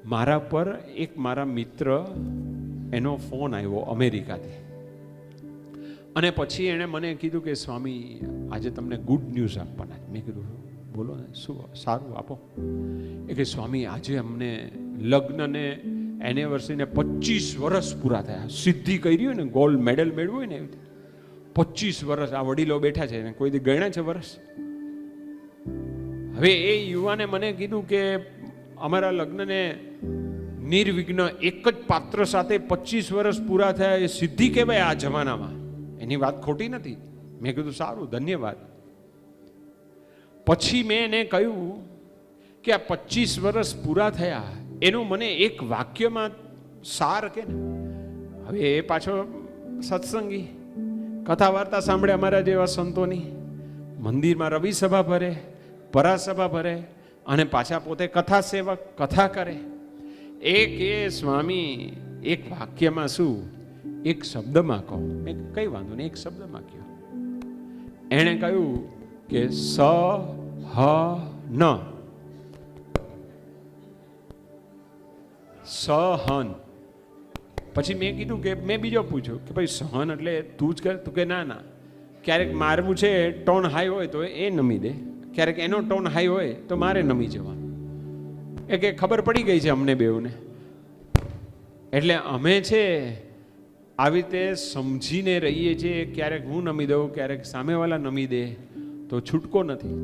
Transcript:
મારા પર એક મારા મિત્ર એનો ફોન આવ્યો અમેરિકાથી, અને પછી એણે મને કીધું કે સ્વામી આજે તમને ગુડ ન્યૂઝ આપવાના. મેં કીધું બોલો ને, શું સારું આપો. એ કે સ્વામી આજે અમને લગ્નને એનિવર્સરીને 25 વર્ષ પૂરા થયા. સિદ્ધિ કરી હોય ને, ગોલ્ડ મેડલ મેળવ્યું હોય ને, એવી 25 વર્ષ આ વડીલો બેઠા છે, કોઈ દી ગણ્યા છે વર્ષ? હવે એ યુવાને મને કીધું કે અમારા લગ્નને નિર્વિઘ્ન એક જ પાત્ર સાથે 25 વર્ષ પૂરા થયા, એ સિદ્ધિ કહેવાય આ જમાનામાં. એની વાત ખોટી નથી. મેં કીધું સારું, ધન્યવાદ. પછી મેં એને કહ્યું કે આ 25 વર્ષ પૂરા થયા એનું મને એક વાક્યમાં સાર કે ને. હવે એ પાછો સત્સંગી, કથા વાર્તા સાંભળે અમારા જેવા સંતોની, મંદિરમાં રવિ સભા ભરે, પરાસભા ભરે, અને પાછા પોતે કથા સેવક, કથા કરે. એક એ સ્વામી એક વાક્યમાં શું, એક શબ્દમાં કહો. મેં કઈ વાંધો નહીં, એક શબ્દમાં કહ્યું. એણે કહ્યું કે સહન. સહન. પછી મેં કીધું કે મેં બીજો પૂછ્યું કે ભાઈ સહન એટલે તું જ કર? તું કે ના ના, ક્યારેક મારવું છે, ટોન હાઈ હોય તો એ નમી દે, ક્યારેક એનો ટોન હાઈ હોય તો મારે નમી જવાનું. એ કે ખબર પડી ગઈ છે અમને બેઉને. એટલે અમે છે આવી રીતે સમજીને રહીએ છીએ. ક્યારેક હું નમી દઉં, ક્યારેક સામેવાળા નમી દે, તો છૂટકો નથી.